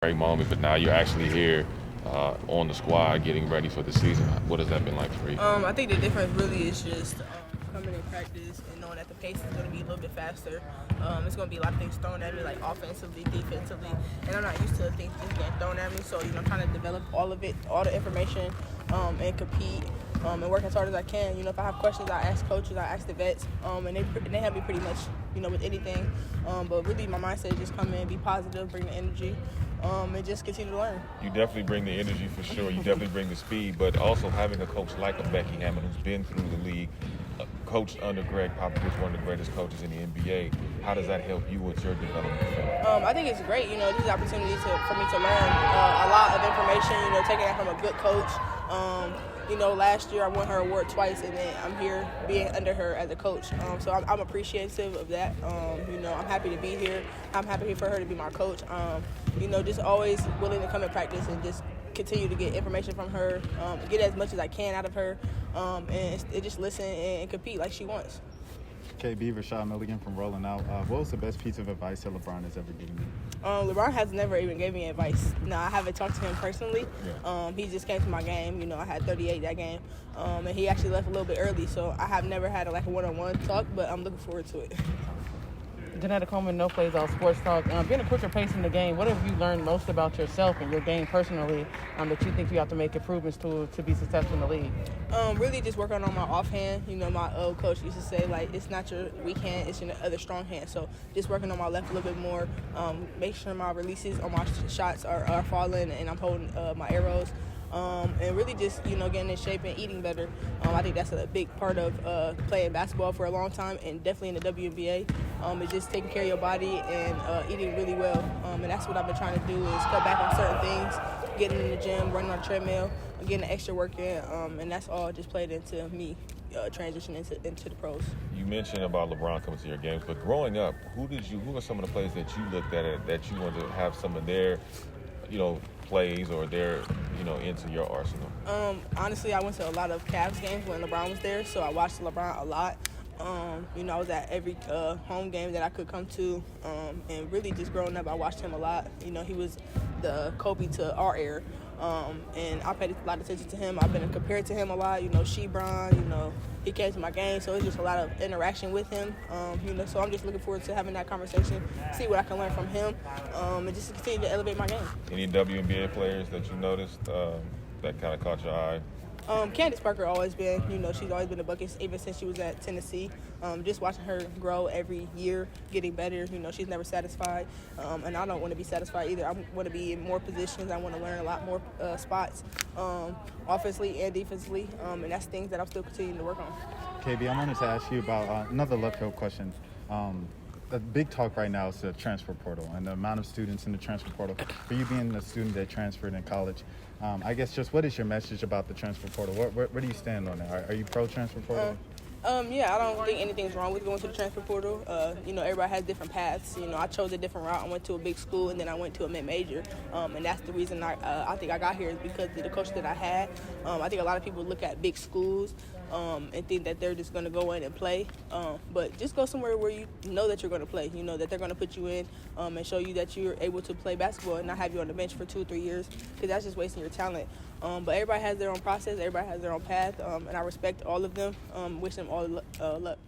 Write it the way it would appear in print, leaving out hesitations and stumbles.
great moment, but now you're actually here on the squad getting ready for the season. What has that been like for you? I think the difference really is just coming in practice and knowing that the pace is going to be a little bit faster. It's going to be a lot of things thrown at me, like offensively, defensively, and I'm not used to things just getting thrown at me. So, I'm trying to develop all of it, all the information, and compete and work as hard as I can. If I have questions, I ask coaches, I ask the vets, and they help me pretty much, with anything. But really, my mindset is just come in, be positive, bring the energy. And just continue to learn. You definitely bring the energy for sure. You definitely bring the speed, but also having a coach like a Becky Hammond who's been through the league, coached under Greg Popovich, one of the greatest coaches in the NBA. How does that help you with your development? I think it's great. This is an opportunity for me to learn a lot of information. Taking that from a good coach. Last year I won her award twice, and then I'm here being under her as a coach. So I'm appreciative of that. I'm happy to be here. I'm happy for her to be my coach. Just always willing to come and practice and just continue to get information from her, get as much as I can out of her, and just listen and compete like she wants. KB, Rashad Milligan from Rolling Out. What was the best piece of advice that LeBron has ever given you? LeBron has never even gave me advice. No, I haven't talked to him personally. Yeah. He just came to my game. I had 38 that game, and he actually left a little bit early. So I have never had a one-on-one talk, but I'm looking forward to it. Janetta Coleman, No Plays All Sports Talk. Being a quicker pace in the game, what have you learned most about yourself and your game personally that you think you have to make improvements to be successful in the league? Really just working on my offhand. My old coach used to say, it's not your weak hand, it's your other strong hand. So just working on my left a little bit more, make sure my releases on my shots are falling and I'm holding my arrows. And really just, getting in shape and eating better. I think that's a big part of playing basketball for a long time and definitely in the WNBA. Is just taking care of your body and eating really well. And that's what I've been trying to do is cut back on certain things, getting in the gym, running on the treadmill, getting the extra work in. And that's all just played into me transitioning into the pros. You mentioned about LeBron coming to your games, but growing up, who are some of the players that you looked at that you wanted to have some of their plays or their, into your arsenal? Honestly, I went to a lot of Cavs games when LeBron was there, so I watched LeBron a lot. I was at every home game that I could come to, and really just growing up, I watched him a lot. He was the Kobe to our era, and I paid a lot of attention to him. I've been compared to him a lot. Shebron, he came to my game, so it's just a lot of interaction with him. So I'm just looking forward to having that conversation, see what I can learn from him, and just continue to elevate my game. Any WNBA players that you noticed that kind of caught your eye? Candace Parker always been, she's always been a bucket even since she was at Tennessee. Just watching her grow every year, getting better. She's never satisfied, and I don't want to be satisfied either. I want to be in more positions. I want to learn a lot more spots, offensively and defensively, and that's things that I'm still continuing to work on. KB, I wanted to ask you about another left field question. The big talk right now is the transfer portal and the amount of students in the transfer portal. For you being a student that transferred in college, I guess just what is your message about the transfer portal? Where do you stand on it? Are you pro transfer portal? Yeah, I don't think anything's wrong with going to the transfer portal. Everybody has different paths. I chose a different route. I went to a big school, and then I went to a mid-major. And that's the reason I think I got here is because of the coach that I had. I think a lot of people look at big schools and think that they're just going to go in and play. But just go somewhere where you know that you're going to play, that they're going to put you in and show you that you're able to play basketball and not have you on the bench for 2 or 3 years, because that's just wasting your talent. But everybody has their own process. Everybody has their own path, and I respect all of them. Wish them all luck.